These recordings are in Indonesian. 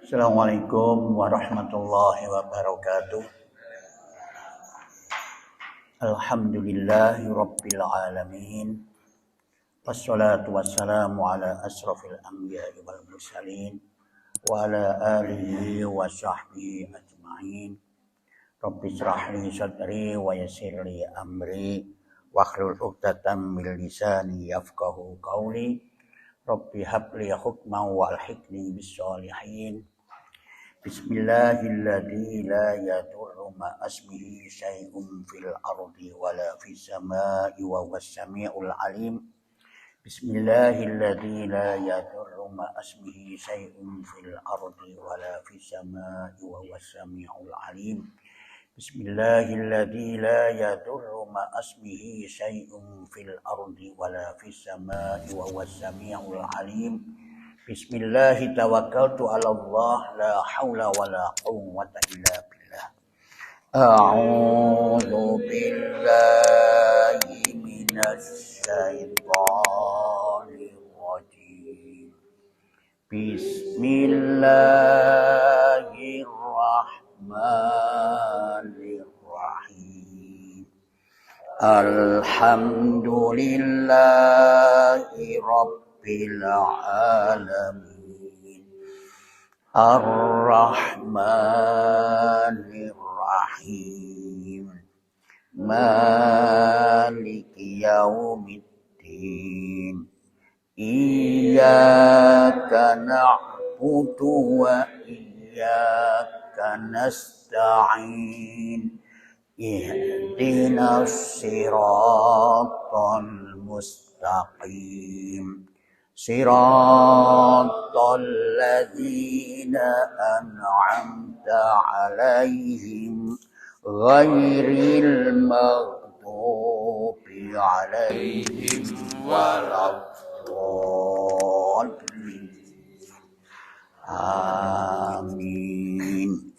Assalamualaikum warahmatullahi wabarakatuh. Alhamdulillahi rabbil alamin. Wassalatu wassalamu ala asrafil anbiya'i wal mursalin wa ala alihi wa sahbihi ajma'in. Rabbi shrah li sadri wa yassir li amri wahlul 'uqdatam min lisani yafqahu qawli. Rabbi habli hukman wa alhiqni bis sholihin. Bismillahilladzi la yadurru ma asmihi syai'un fil ardi wala fis samaa'i wa huwas samiul alim. Bismillahilladzi la yadurru ma asmihi syai'un fil ardi wala fis samaa'i wa huwas samiul alim. Bismillahilladzi la yadurru ma asmihi syai'un fil ardi wala fis samaa'i wa huwas samiul alim. Bismillahi tawakkaltu 'ala Allah la haula wala quwwata illa billah. A'udzu billahi minasy syaithanir rajim. Bismillahirrahmanirrahim. Alhamdulillahi rabbil alamin. Ar-Rahmanir Rahim. Maliki yaumiddin. Iyyaka na'budu wa iyyaka nasta'in. Ihdinas siratal mustaqim. Siratal ladzina an'amta 'alaihim ghairil maghdubi 'alaihim waladdallin. Amin.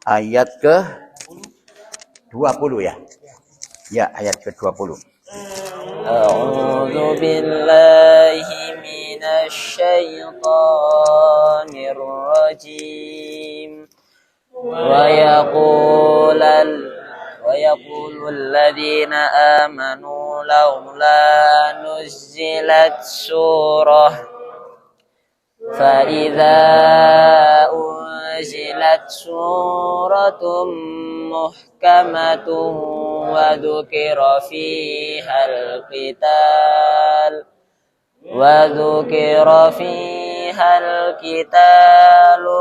Ayat ke 20 ya? Ya, ayat ke 20. A'udzu billahi minasy syaithanir rajim. Wa yaqulul ladzina amanu laula nuzzilat surah fa idza unzilat suratun muhkamatun wa dzukira fihal qital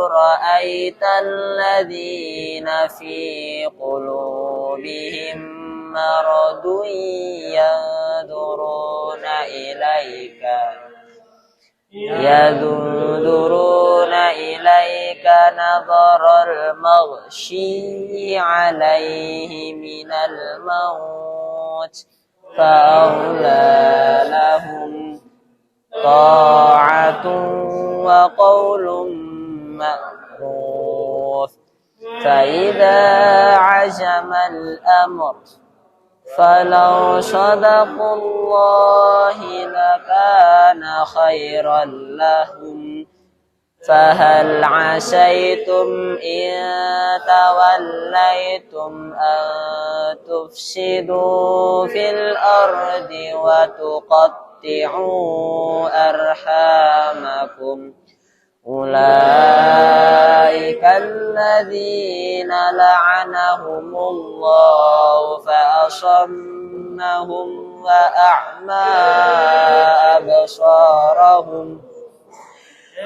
ra'aital ladzina fi qulubihim maradun yaduruna ilaika nadharal maghshi alaihi minal maut fa'awla lahum ta'atun wa qawlun ma'ruf fa'idha azamal amr falau sadaqallahi lakana khairan lahum fahal asaitum in tawallaitum an tufsidu fil ardi wa tuqatti'u arhamakum. Ulaika alladzina la'anahumullahu fa'asammahum wa a'ma absarahum.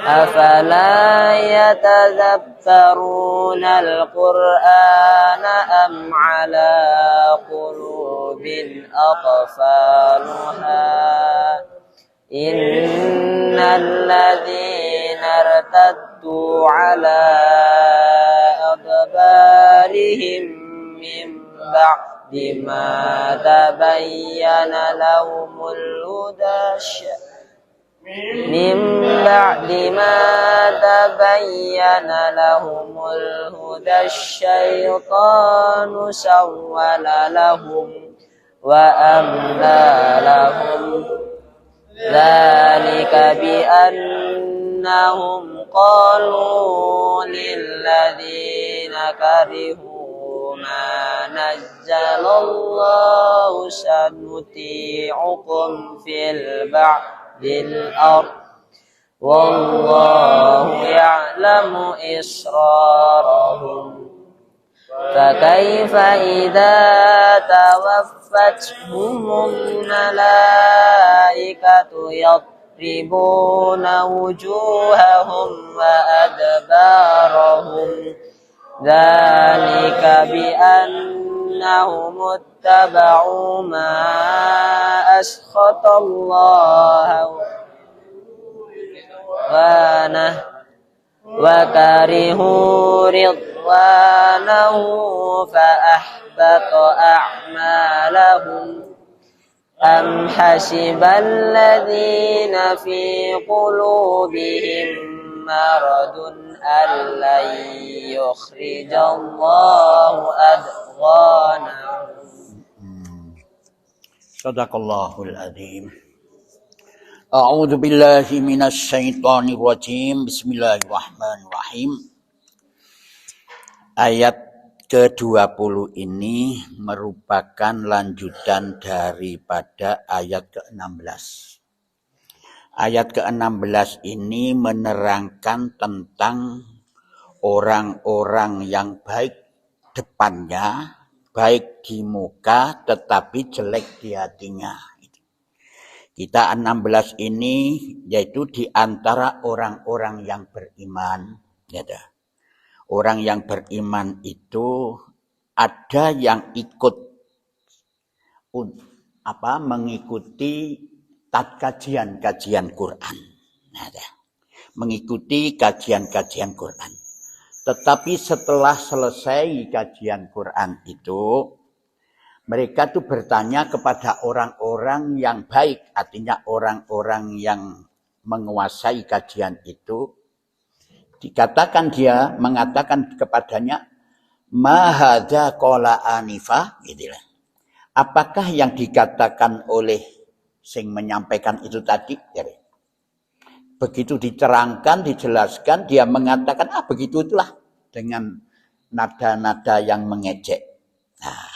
Afala yatadabbaruna al-Qur'ana am 'ala qulubin aqfaluha. Innal ladzina irtaddu 'ala adbarihim min ba'di ma tabayyana lahumul huda syaitanu sawwala lahum wa amla lahum. Dzalika bi annahum qalu lilladzina karihu ma nazzalallahu sanuti'ukum fil ba'dil ard wallahu ya'lamu israrahum fakaifa idza tawaffatuhumul malaikatu yadribuna wujuhahum wa adbarahum dzalika bi annahum ittaba'u ma askhatallaha wa karihu ridwanahu fa ahbata a'malahum am hasibal ladzina fi qulubihim maradun allan yukhrijallahu adghanahum. Sadaqallahul adzim. A'udzu billahi minasy syaithanir rajim. Bismillahirrahmanirrahim. Ayat ke-20 ini merupakan lanjutan daripada ayat ke-16. Ayat ke-16 ini menerangkan tentang orang-orang yang baik depannya, baik di muka tetapi jelek di hatinya. Kita 16 ini yaitu di antara orang-orang yang beriman. Orang yang beriman itu ada yang ikut mengikuti kajian-kajian Quran. Mengikuti kajian-kajian Quran. Tetapi setelah selesai kajian Quran itu, mereka tuh bertanya kepada orang-orang yang baik, artinya orang-orang yang menguasai kajian itu. Dia mengatakan kepadanya, ma hadza qala anifa, gitulah. Apakah yang dikatakan oleh sing menyampaikan itu tadi? Begitu diterangkan, dijelaskan, dia mengatakan, begitu itulah, dengan nada-nada yang mengejek. Nah,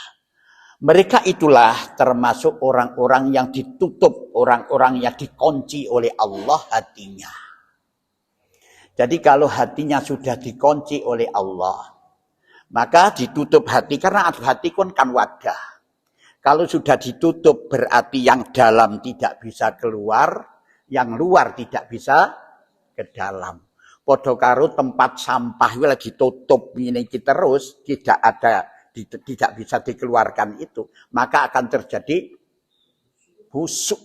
mereka itulah termasuk orang-orang yang ditutup, orang-orang yang dikunci oleh Allah hatinya. Jadi kalau hatinya sudah dikunci oleh Allah, maka ditutup hati, karena hati kan wadah. Kalau sudah ditutup berarti yang dalam tidak bisa keluar, yang luar tidak bisa ke dalam. Padha karo tempat sampah lagi tutup ini terus, tidak bisa dikeluarkan itu, maka akan terjadi busuk.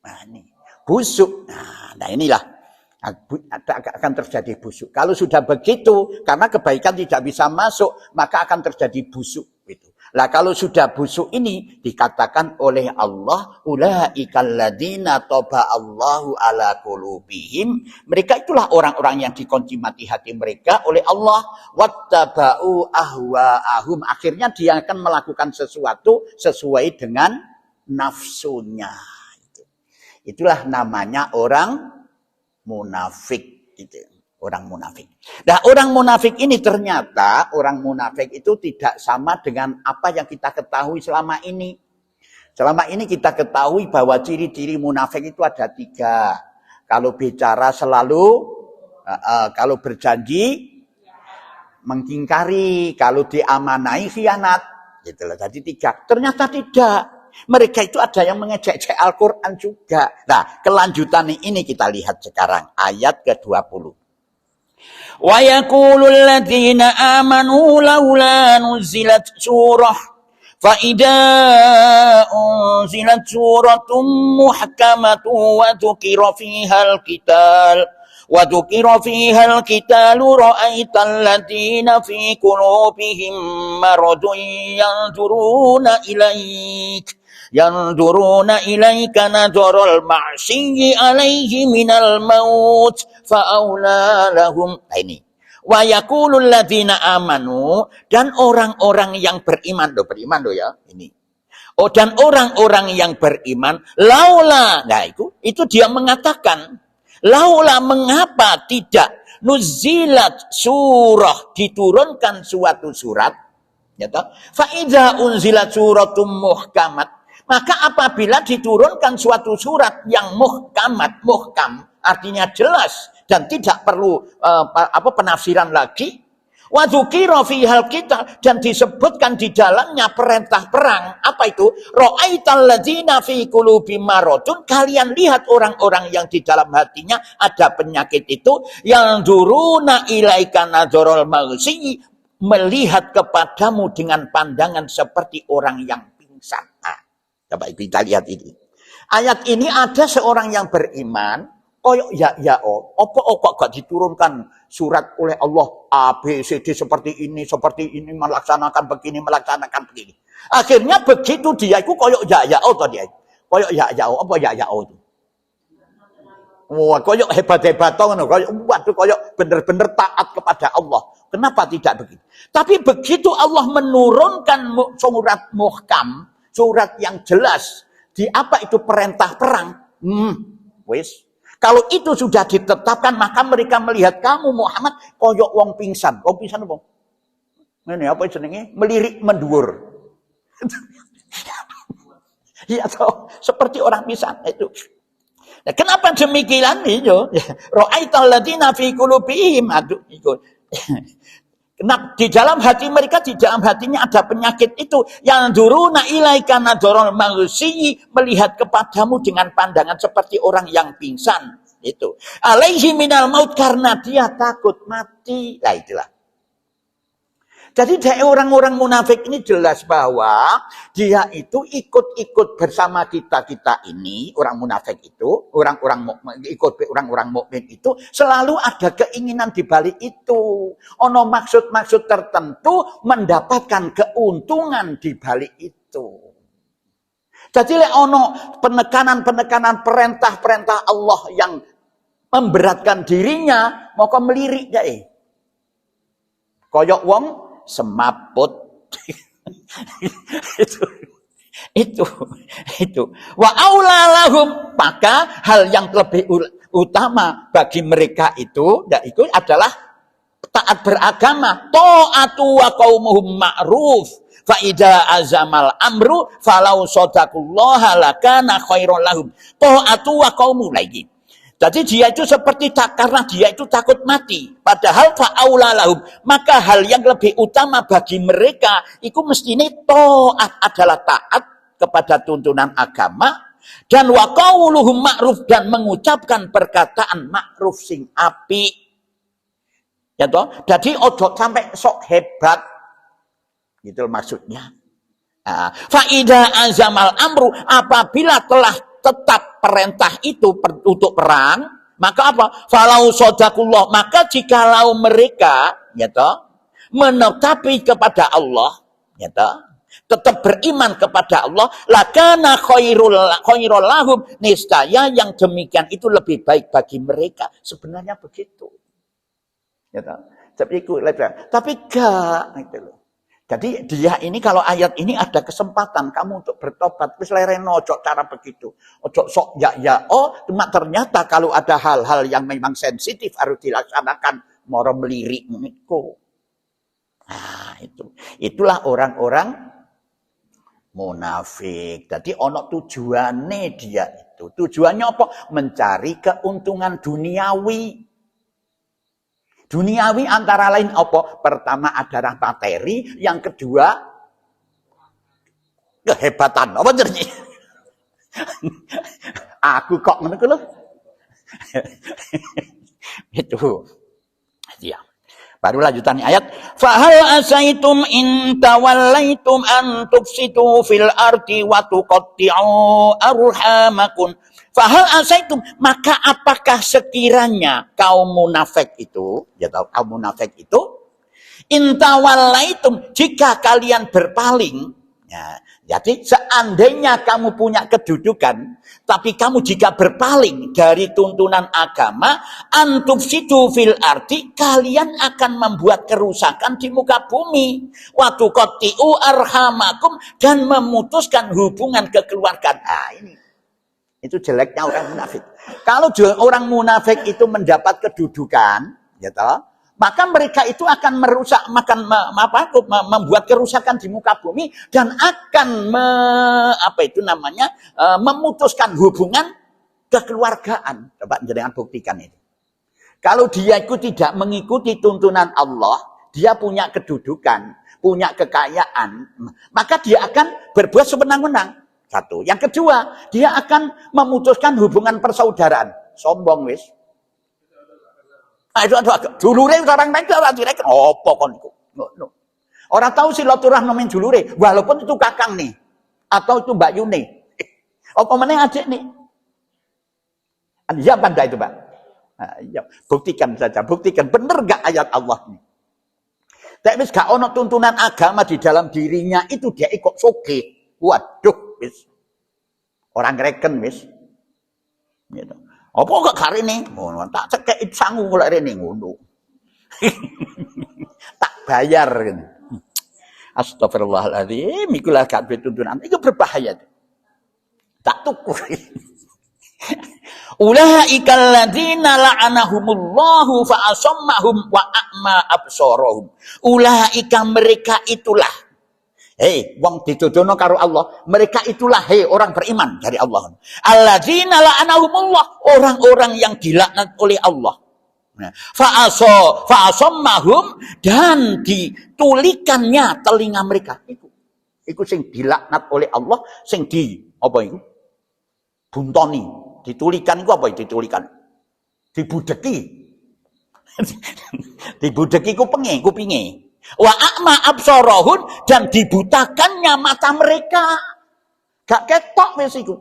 Nah, ini busuk. Nah, inilah akan terjadi busuk. Kalau sudah begitu, karena kebaikan tidak bisa masuk, maka akan terjadi busuk itu. Lah kalau sudah busuk ini dikatakan oleh Allah, ulaikal ladzina taba Allahu ala qulubihim. Mereka itulah orang-orang yang dikunci mati hati mereka oleh Allah. Wattaba'u ahwa'ahum. Akhirnya dia akan melakukan sesuatu sesuai dengan nafsunya. Itulah namanya orang munafik gitu. Orang munafik. Nah, orang munafik ini ternyata, orang munafik itu tidak sama dengan apa yang kita ketahui selama ini. Selama ini kita ketahui bahwa ciri-ciri munafik itu ada 3. Kalau bicara selalu, kalau berjanji mengingkari, kalau diamanai khianat. Gitu loh. Jadi 3. Ternyata tidak. Mereka itu ada yang mengejek-ejek Al-Quran juga. Nah, kelanjutan ini kita lihat sekarang. Ayat ke-20. Wa yaqulul ladzina amanu laula nuzilat surah fa idza unzilat suratun muhkamatun wa dzukira fihal qitalu ra'aital ladzina fi qulubihim maradun yanzuruna ilaika nadharal ma'syi alaihi minal maut fa'aula lahum. Nah, ini wa yaqulul ladzina amanu, dan orang-orang yang beriman loh ya ini. Dan orang-orang yang beriman laula, nah itu dia mengatakan laula, mengapa tidak nuzilat surah, diturunkan suatu surat, ya toh. Fa idza unzilat suratum muhkamat, maka apabila diturunkan suatu surat yang muhkam artinya jelas dan tidak perlu penafsiran lagi, wa dzukira fihal qital, dan disebutkan di dalamnya perintah perang. Apa itu? Ra'aital ladzina fi qulubihim maradun, kalian lihat orang-orang yang di dalam hatinya ada penyakit itu, yang duruna ilaika nadharul maghsi, melihat kepadamu dengan pandangan seperti orang yang pingsan. Nah, coba kita lihat ini. Ayat ini ada seorang yang beriman, koyok ya kok gak diturunkan surat oleh Allah A B C D seperti ini melaksanakan begini. Akhirnya begitu dia itu koyok ya tadi. Koyok ya apa ya itu. Wah, koyok hebat ngono, koyok bener-bener taat kepada Allah. Kenapa tidak begitu? Tapi begitu Allah menurunkan surat muhkam, surat yang jelas, di apa itu perintah perang, wis. Kalau itu sudah ditetapkan, maka mereka melihat kamu Muhammad koyok wong pingsan. Wong pingsan apa? Ini apa jenenge? Melirik mendur. Ya toh, seperti orang pingsan itu. Nah, kenapa demikian itu? Ra'aital ladzina fi qulubihim itu. Kenapa di dalam hati mereka, di dalam hatinya ada penyakit itu, yang duruna ilaika nadharul maghsi, melihat kepadamu dengan pandangan seperti orang yang pingsan. Itu alaihi minal maut, karena dia takut mati. Nah itulah. Jadi dari orang-orang munafik ini jelas bahwa dia itu ikut bersama kita ini, orang munafik itu, orang-orang mukmin itu selalu ada keinginan di balik itu. Ono maksud-maksud tertentu, mendapatkan keuntungan di balik itu. Jadi ono penekanan perintah-perintah Allah yang memberatkan dirinya, maka melirik deh. Koyok wong semaput. itu wa aulalahum, maka hal yang lebih utama bagi mereka itu adalah taat beragama. Ta'atu wa qaumuhum ma'ruf fa idza azamal amru falau sadaqallaha lakana khairan lahum. Ta'atu wa qaumuhum lagi. Jadi dia itu seperti karena dia itu takut mati. Padahal fa'aulalahum, maka hal yang lebih utama bagi mereka itu mestinya taat, adalah taat kepada tuntunan agama, dan wa qauluhum ma'ruf, dan mengucapkan perkataan ma'ruf sing apik. Ya toh? Jadi ojo sampai sok hebat. Itu maksudnya. Nah, faida azamal amru, apabila telah tetap perintah itu untuk perang, maka apa? Falau sodakullah, maka jikalau mereka, ya toh, menetapi kepada Allah, ya toh, tetap beriman kepada Allah, lakana khairul lahum, niscaya yang demikian itu lebih baik bagi mereka. Sebenarnya begitu. Ya toh. Tapi gak, gitu loh. Jadi dia ini, kalau ayat ini ada kesempatan kamu untuk bertobat, wis lereno ojo cara begitu. Ojo sok cuma ternyata kalau ada hal-hal yang memang sensitif harus dilaksanakan, moro melirik niku. Nah, itulah orang-orang munafik. Jadi ono tujuannya dia itu. Tujuannya apa? Mencari keuntungan duniawi. Duniawi antara lain apa? Pertama adalah materi, yang kedua kehebatan. Apa jadi? Aku kok ngono lho. Itu. Ya. Baru lanjutan ayat, fahal asaitum in tawallaitum an tufsidu fil ardi wa tuqatti'u arhamakum. Fahal asaitum, maka apakah sekiranya kaum munafik itu, ya tahu kaum munafik itu, intawallaitum, jika kalian berpaling, ya, jadi seandainya kamu punya kedudukan, tapi kamu jika berpaling dari tuntunan agama, antufsidu fil ardi, kalian akan membuat kerusakan di muka bumi, wa tuqatti'u arhamakum, dan memutuskan hubungan kekeluargaan. Nah, ini. Itu jeleknya orang munafik. Kalau orang munafik itu mendapat kedudukan, ya toh, maka mereka itu akan merusak, membuat kerusakan di muka bumi dan akan memutuskan hubungan kekeluargaan. Coba jangan buktikan itu. Kalau dia itu tidak mengikuti tuntunan Allah, dia punya kedudukan, punya kekayaan, maka dia akan berbuat sewenang-wenang. Satu. Yang kedua, dia akan memutuskan hubungan persaudaraan. Sombong wis. Itu dulure orang lain ora direken apa kon iku. No. Orang tahu silaturahmi dulure, walaupun itu kakang nih atau itu Mbak Yuni. Apa meneh adik nih? Ya banda itu, Pak. Nah, ya, buktikan saja, buktikan bener enggak ayat Allah ini. Tapi wis gak ono tuntunan agama di dalam dirinya itu dia ikut soge. Waduh, wis. Orang ngreken wis. Gitu. Apa kok karene? Ngono, tak cekek sangu kula rene ngono. Tak bayar gitu. Astagfirullahaladzim, iku lah gak tuntunan. Iku berbahaya. Tak tuku. Ulaika alladzina la'anahumullahu fa asammahum wa a'ma absarahum. Ulaika mereka itulah. Wong dituduhno karo Allah, mereka itulah orang beriman dari Allah. Alladzina la'anahumullah, orang-orang yang dilaknat oleh Allah. Fa asammahum, dan ditulikannya telinga mereka. Iku sing dilaknat oleh Allah, sing buntoni. Ditulikan itu apa? Ditulikan. Dibudeki. Dibudeki kupinge. Wa a'ma absarahum, dan dibutakannya mata mereka. Gak ketok wis iku.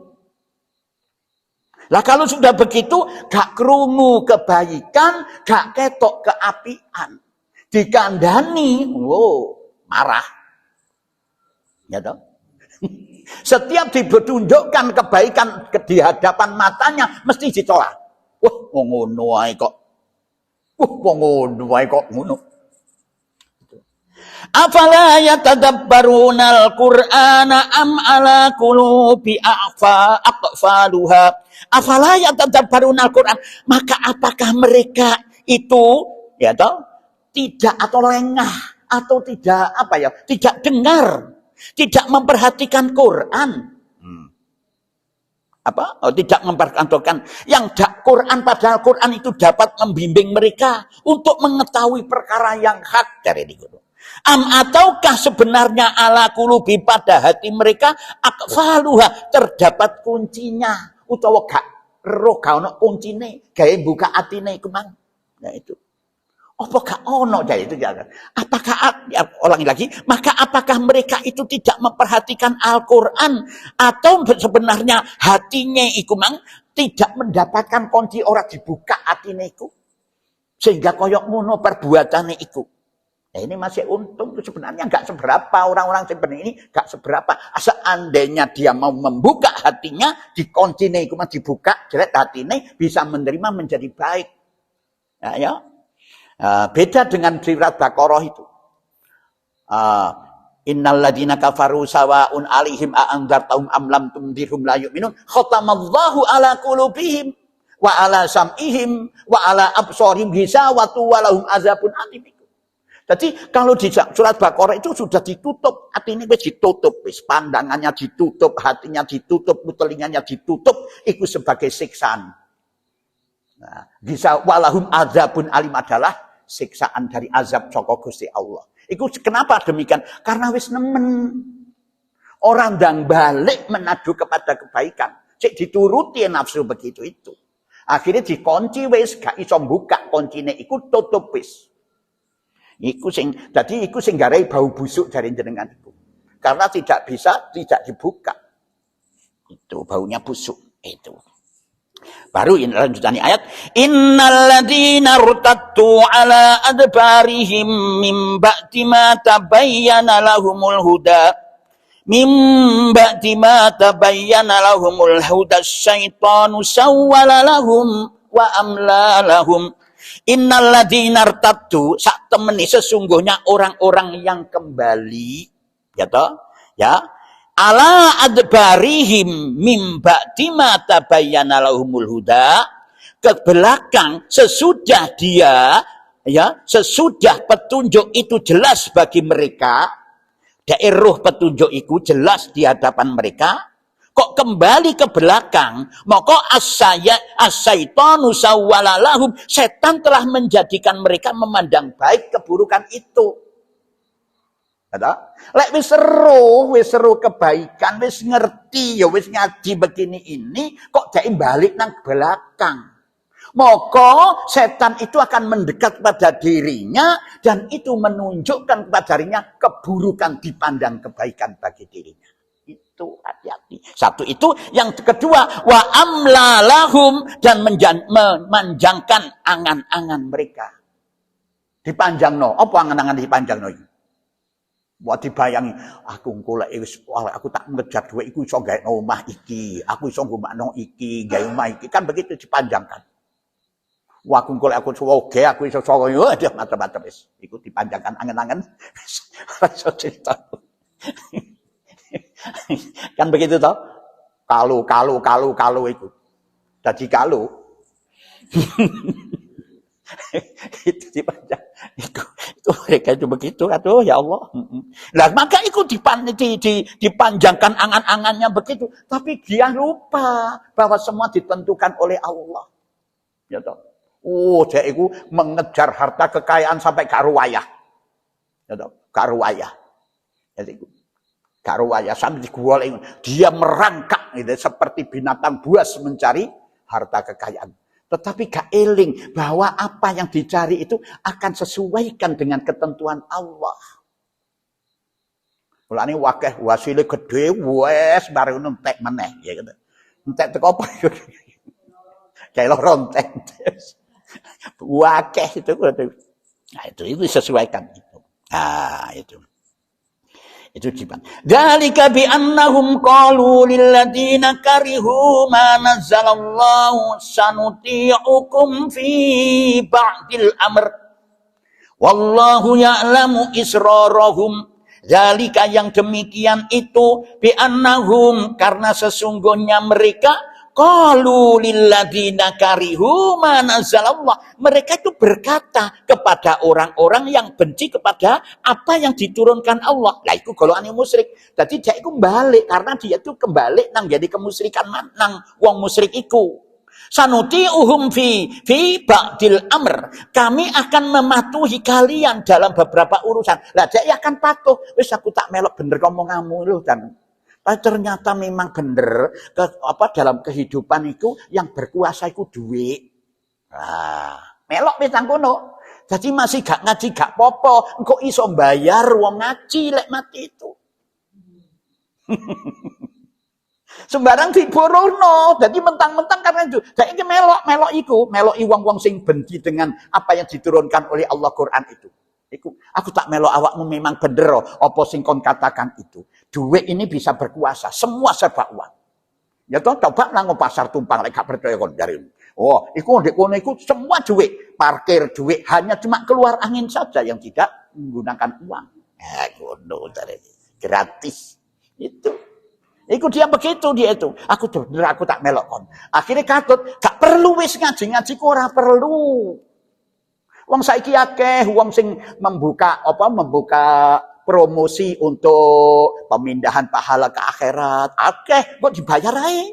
Lah kalau sudah begitu, gak krungu kebaikan, gak ketok keapian. Dikandani, marah. Ya toh? Setiap ditunjukkan kebaikan di hadapan matanya mesti ditolak. Wah, ngono wae kok. Ngono. Afala yatadabbarunal Qur'ana am ala qulubi aqfaluha. Afala yatadabbarunal Qur'an. Maka apakah mereka itu tidak atau lengah atau tidak tidak dengar, tidak memperhatikan Quran. Tidak memperhatikan yang Quran, padahal Quran itu dapat membimbing mereka untuk mengetahui perkara yang hak dari itu. Ataukah sebenarnya ala qulubi, pada hati mereka aqfaluha, terdapat kuncinya, utawa gak ero gak ono kuncine gawe buka atine iku mang. Nah itu. Apa gak ono dari itu ya? Apakah maka apakah mereka itu tidak memperhatikan Al-Qur'an, atau sebenarnya hatinya iku mang tidak mendapatkan kunci, ora dibuka atine iku sehingga koyok ngono perbuatane iku. Nah, ini masih untung, sebenarnya enggak seberapa orang-orang seperti ini, enggak seberapa. Seandainya dia mau membuka hatinya, dikuncine iku mang dibuka, jelek hatine bisa menerima menjadi baik. Ya. Beda dengan surat Baqarah itu. Innal ladzina kafaru sawa'un 'alaihim a anzartahum am lam tundirhum la yu'minun. Khatamallahu 'ala qulubihim wa 'ala sam'ihim wa 'ala absarihim ghishawatu wa lahum adzabun alim. Jadi kalau di surat Baqarah itu sudah ditutup, artinya wis ditutup, wis pandangannya ditutup, hatinya ditutup, telinganya ditutup, itu sebagai siksaan. Nah, bisa walahum adzabun alim adalah siksaan dari azab saka Gusti Allah. Iku kenapa demikian? Karena wis nemen. Orang ndang balik menadu kepada kebaikan. Cek dituruti nafsu begitu itu. Akhirnya dikunci wis gak iso buka kuncine iku tutup wis. Iku sing garai bau busuk dari jenengan itu. Karena tidak dibuka. Itu baunya busuk itu. Baru ini lanjutannya ayat, innal ladzina rtaddu ala adbarihim mim ba'di ma tabayyana lahumul huda syaitanu sawwala lahum wa amla lahum. Innal ladzina rtaddu, sak temeni sesungguhnya orang-orang yang kembali ala adbarihim mim ba'di ma tabayyana lahumul huda, ke belakang sesudah dia ya, sesudah petunjuk itu jelas bagi mereka, daerah petunjuk itu jelas di hadapan mereka, kok kembali ke belakang, maka as-syaitanu sawwalalahum, setan telah menjadikan mereka memandang baik keburukan itu. Lek wis seru kebaikan, wis ngerti, ya wis ngaji begini ini, kok jadi balik nang belakang. Maka setan itu akan mendekat pada dirinya dan itu menunjukkan kepada dirinya keburukan dipandang kebaikan bagi dirinya. Itu hati-hati. Satu itu, yang kedua wa amlalahum, dan memanjangkan angan-angan mereka. Dipanjangno, apa angan-angan dipanjangno iki? Buat dibayangi, aku tak ngejar duit iku iso gawe omah iki, aku iso nggomakno iki, gawe omah iki, kan begitu dipanjangkan. Wah, aku soge, aku iso soge, ada macam-macam wis. Iku dipanjangkan angan-angan. Iso cerita. Kan begitu toh? Kalau itu. Jadi kalau itu dipanjang. Itu mereka itu begitu, aduh ya Allah. Nah, maka itu dipanjangkan angan-angannya begitu, tapi dia lupa bahwa semua ditentukan oleh Allah. Ya toh. Oh, dia itu mengejar harta kekayaan sampai gak ruwayah. Ya toh, gak ruwayah. Jadi gak ruwayah sampai digoleng. Dia merangkak gitu, seperti binatang buas mencari harta kekayaan. Tetapi gak eling bahwa apa yang dicari itu akan sesuaikan dengan ketentuan Allah. Mulane wakeh wasile gede wes bareng entek meneh ya gitu. Entek teko apa yo. Kayak rontek. Wakeh itu. Nah, itu disesuaikan itu. Ah, itu. Itu jiban. Dzalika bi annahum qalu lil ladzina karihu ma nazzalallahu sanuti'ukum fi ba'dil amr. Wallahu ya'lamu israrahum. Dzalika, yang demikian itu, bi annahum, karena sesungguhnya mereka qalu lil ladzina karihu ma nazzalallah. Mereka itu berkata kepada orang-orang yang benci kepada apa yang diturunkan Allah. Lah iku golongan musyrik. Jadi dia itu balik karena dia itu kembali nang jadi kemusyrikan nang wong musyrik iku. Sanuti'uhum fi ba'dil amr. Kami akan mematuhi kalian dalam beberapa urusan. Lah dia akan patuh. Wis aku tak melok bener ngomonganmu lho, dan ternyata memang bener dalam kehidupan itu yang berkuasa itu duit. Nah, melok wis nang kono. Jadi masih gak ngaji gak popo, engko iso bayar wong ngaji lek mati itu. Sembarang diborono, jadi mentang-mentang karena itu. Jadi melok iku, meloki wong-wong sing benci dengan apa yang diturunkan oleh Allah Quran itu. Aku tak melok awakmu memang bener apa sing kon katakan itu. Duit ini bisa berkuasa, semua serba uang. Ya toh, coba nang pasar tumpang lek gak percaya kon dari. Oh, iku ndek kono iku semua duit, parkir duit, hanya cuma keluar angin saja yang tidak menggunakan uang. Ngono gratis. Itu. Iku dia begitu dia itu. Aku tak melok kon. Akhirnya katut, gak perlu wis ngaji ku ora perlu. Wong saiki akeh wong sing membuka promosi untuk pemindahan pahala ke akhirat. Akeh kok dibayar ae.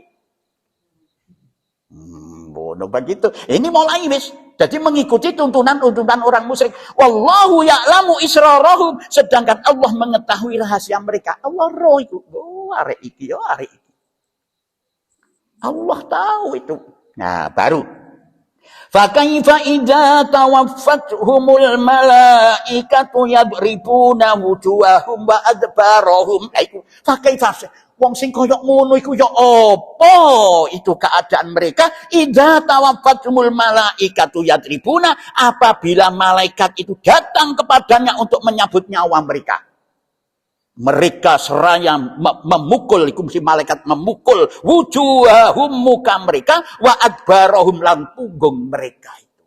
Bodoh begitu. Ini mulai wis. Jadi mengikuti tuntunan orang musyrik. Wallahu ya'lamu israrahum. Sedangkan Allah mengetahui rahasia mereka. Allah roh itu. Arek iki. Allah tahu itu. Nah, baru. Fakaifa idza tawaffathumul malaikatu yadribuna wujuhahum wa adbarahum. Fakaifa wong sing koyo ngono iku ya apa itu keadaan mereka? Idza tawaffathumul malaikatu yadribuna, apabila malaikat itu datang kepadanya untuk menyabut nyawa mereka. Mereka seraya memukul, si malaikat memukul wujuhahum, muka mereka, wa adbarahum, lan punggung mereka itu.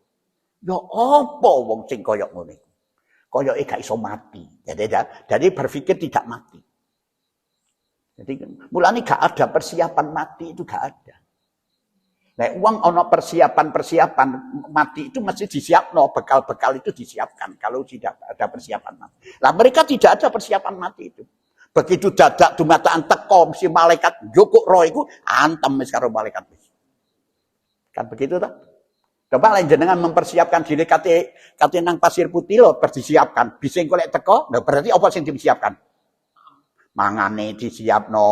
Ya apa wong sing koyok ngono iku? Koyoke gak iso mati. Jadi berpikir tidak mati. Jadi mulane gak ada persiapan mati, itu gak ada. Nek uang ono persiapan mati itu mesti disiapno, bekal-bekal itu disiapkan kalau tidak ada persiapan mati. Lah mereka tidak ada persiapan mati itu. Begitu dadak dumataan teko si malaikat jukuk roh iku antem wis karo malaikat wis. Kan begitu ta? Coba lain jenengan mempersiapkan diri kate nang pasir putih lho disiapkan. Bising golek teko, nah berarti apa sing disiapkan? Mangane disiapno,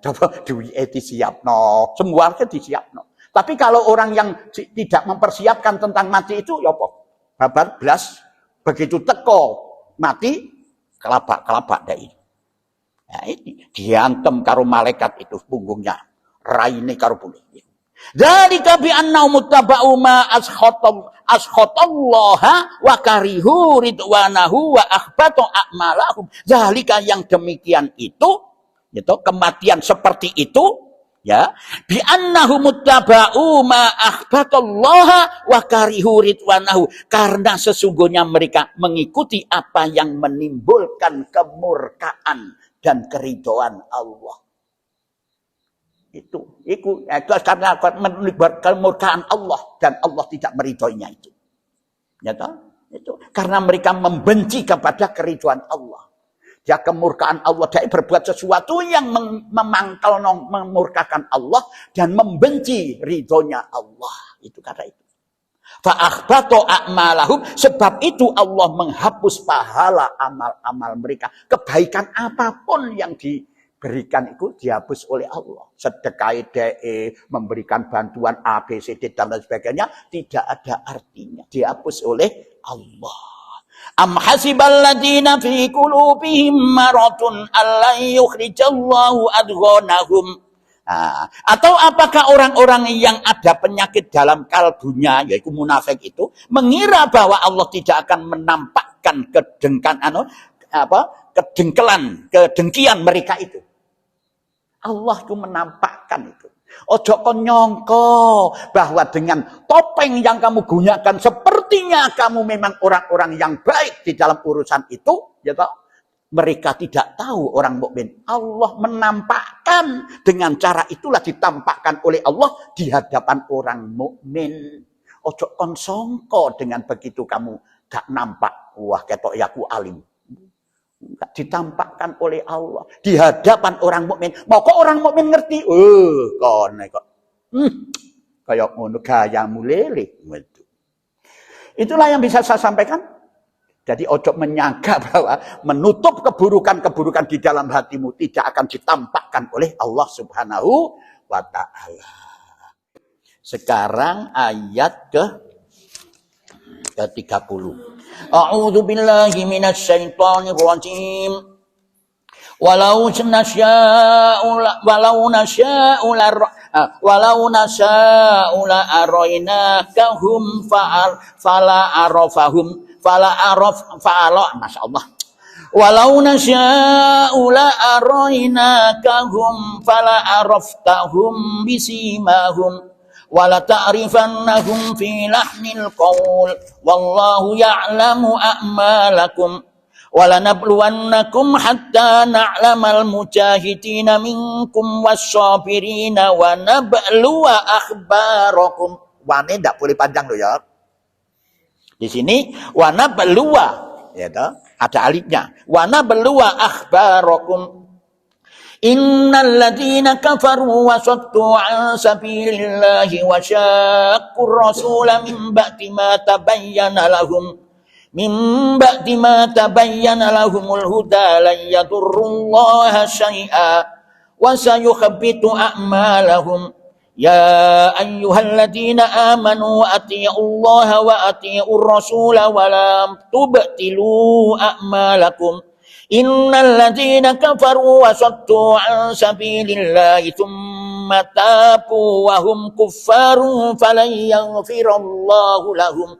coba duwike disiapno, semuanya disiapno. Tapi kalau orang yang tidak mempersiapkan tentang mati itu, ya apa? Babar blas, begitu teko mati, kelabak dai. Nah, ini diantem karo malaikat itu punggungnya, raine karo pulih. Dzalika bi annahum muttaba'u ma askhatallaha wa karihu ridwanahu wa akhbatu a'malahum. Dzalika yang demikian itu kematian seperti itu. Ya, bi annahu muttaba'u ma akhbatallaha wa karihu ridwanahu, karena sesungguhnya mereka mengikuti apa yang menimbulkan kemurkaan dan keridhaan Allah. Itu karena menimbulkan kemurkaan Allah dan Allah tidak meridhoinya itu. Ya toh? Itu karena mereka membenci kepada keridhaan Allah. Ya kemurkaan Allah, dia berbuat sesuatu yang memangkal memurkakan Allah dan membenci ridhonya Allah. Itu kata itu. Fa'akhbatu a'malahum, sebab itu Allah menghapus pahala amal-amal mereka. Kebaikan apapun yang diberikan itu dihapus oleh Allah. Sedekah DE, memberikan bantuan A, B, C, D dan lain sebagainya tidak ada artinya. Dihapus oleh Allah. Am hasibal ladina fi qulubihim maradun alla yukhrijallahu adghanahum. Atau apakah orang-orang yang ada penyakit dalam kalbunya, yaitu munafik itu, mengira bahwa Allah tidak akan menampakkan kedengkian mereka itu. Allah itu menampakkan itu. Ojo kon nyongko bahwa dengan topeng yang kamu gunakan sepertinya kamu memang orang-orang yang baik di dalam urusan itu, ya toh? Mereka tidak tahu orang mukmin. Allah menampakkan dengan cara itulah ditampakkan oleh Allah di hadapan orang mukmin. Ojo kon songko dengan begitu kamu gak nampak, wah ketok ya aku alim. Ditampakkan oleh Allah di hadapan orang mukmin. Mau kok orang mukmin ngerti? Kok kayak ngono gayamu lele. Itulah yang bisa saya sampaikan. Jadi ojo menyangka bahwa menutup keburukan-keburukan di dalam hatimu tidak akan ditampakkan oleh Allah Subhanahu wa taala. Sekarang ayat ke-30. A'udzu billahi minasy syaithanir rajim. Walau nasya'u la arainakahum masyaallah. Walau nasya'u la arainakahum fala araftahum bisimahum wala ta'rifannahum fi lahnil qaul wallahu ya'lamu a'malakum wala nabluwannakum hatta na'lamal mujahidina minkum wassabirina wa nabluwa akhbarakum. Wane ndak boleh panjang loh ya. Di sini wa nabluwa ya toh, ada alifnya. Wa nabluwa akhbarakum. Innal ladzina kafaru wa saddu an sabilillahi wa syaqqur rasula min ba'di ma tabayyana lahumul huda lan yadurrullaha syai'a wa sayuhabbitu a'malahum. Ya ayyuhalladzina amanu atii'ullaha wa atii'ur rasula wa la tubtilu a'malakum. Innal ladzina kafaru wa saddu an sabilillahi tsumma tabu wa hum kuffarun falan yaghfirallahu lahum.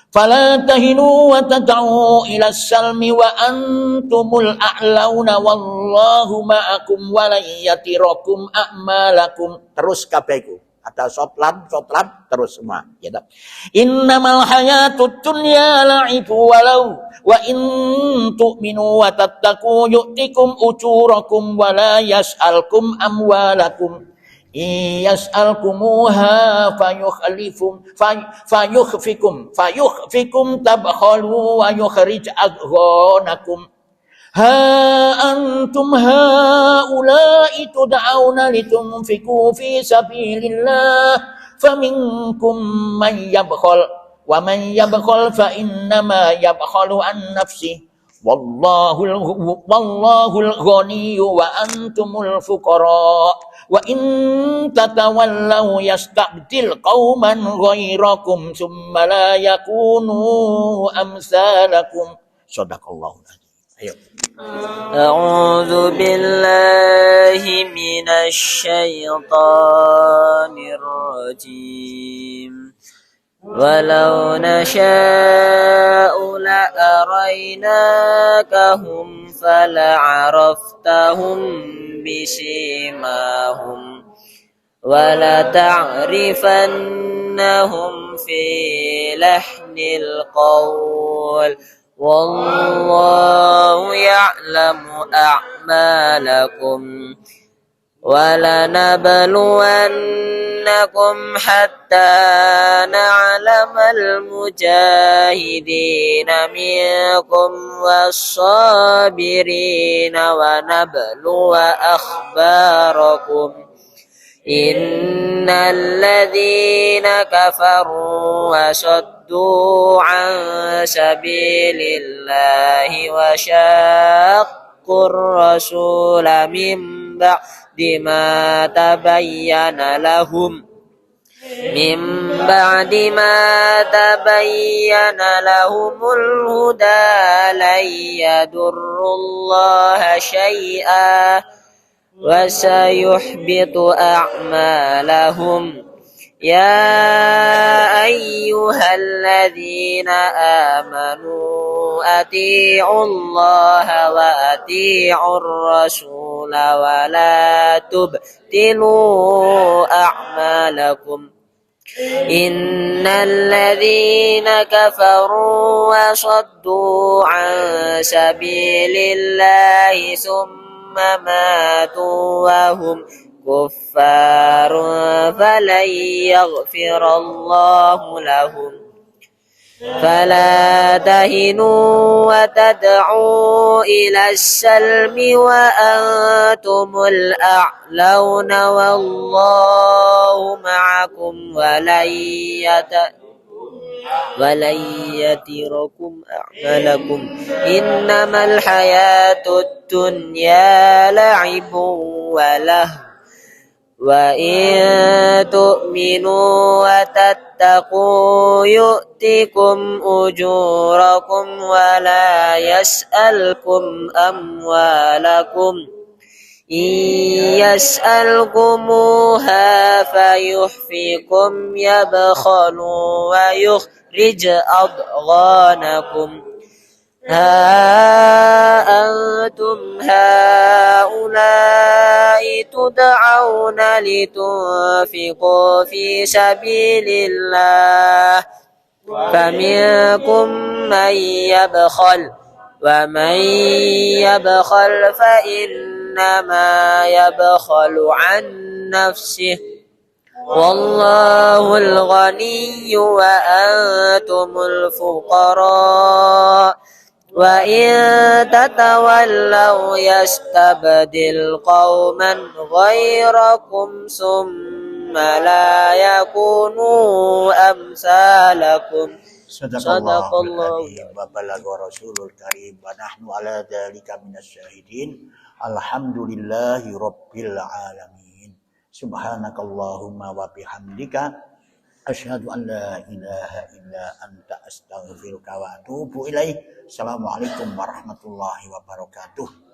Fala tahinu wa tad'u ila salmi wa antumul a'launa wallahu ma'akum wa la yatirakum a'malakum. Terus kabehku. Ada sotlam terus semua ya tak? Innamal hayatud dunya la'ibu walau wa in tu'minu wa tattaqu yu'tikum ujurakum wa la yas'alkum amwalakum Yas'alkumuha fayukhfikum tabkhalu wa yukhrij adghanakum. Ha antum haula'i tud'auna litunfiqu fi sabilillah faminkum man yabkhal wa man yabkhal fa innama yabkhalu an nafsihi wallahul ghaniyyu wa antumul fuqara wa in tatawallaw yastabdil qauman ghairakum summa la yakunu amsalakum. Shadaqallahu adzim. Ayo. أعوذ بالله من الشيطان الرجيم ولو نشاء لأريناكهم فلعرفتهم بسيماهم ولتعرفنهم في لحن القول والله يعلم أعمالكم ولنبلونكم حتى نعلم المجاهدين منكم والصابرين ونبلو أخباركم إن الذين كفروا وصدوا عن سبيل الله وشاقوا الرسول من بعد ما تبين لهم الهدى لن يضروا الله شيئا وسيحبط أعمالهم يا أيها الذين آمنوا أطيعوا الله وأطيعوا الرسول ولا تبطلوا أعمالكم إن الذين كفروا وصدوا عن سبيل الله ثم ماتوا وهم كفار فلن يغفر الله لهم فلا تهنوا وتدعوا إلى السلم وأنتم الأعلون والله معكم ولن يتركم أعمالكم إنما الحياة الدنيا لعب ولهو وإن تؤمنوا وتتقوا يؤتكم أجوركم ولا يسألكم أموالكم إن يسألكموها فيحفكم يبخلوا ويخرج أضغانكم ها أنتم هؤلاء تدعون لتنفقوا في سبيل الله فمنكم من يبخل ومن يبخل فإنما يبخل عن نفسه والله الغني وأنتم الفقراء وإن تتولوا يستبدل قوما غيركم ثم لا يكونوا أمثالكم صدق الله وبلغ رسول الكريم ونحن على ذلك من الشاهدين الحمد لله رب العالمين سبحانك اللهم وبحمدك أشهد أن لا إله إلا أنت أستغفرك وأتوب إليك. Assalamualaikum warahmatullahi wabarakatuh.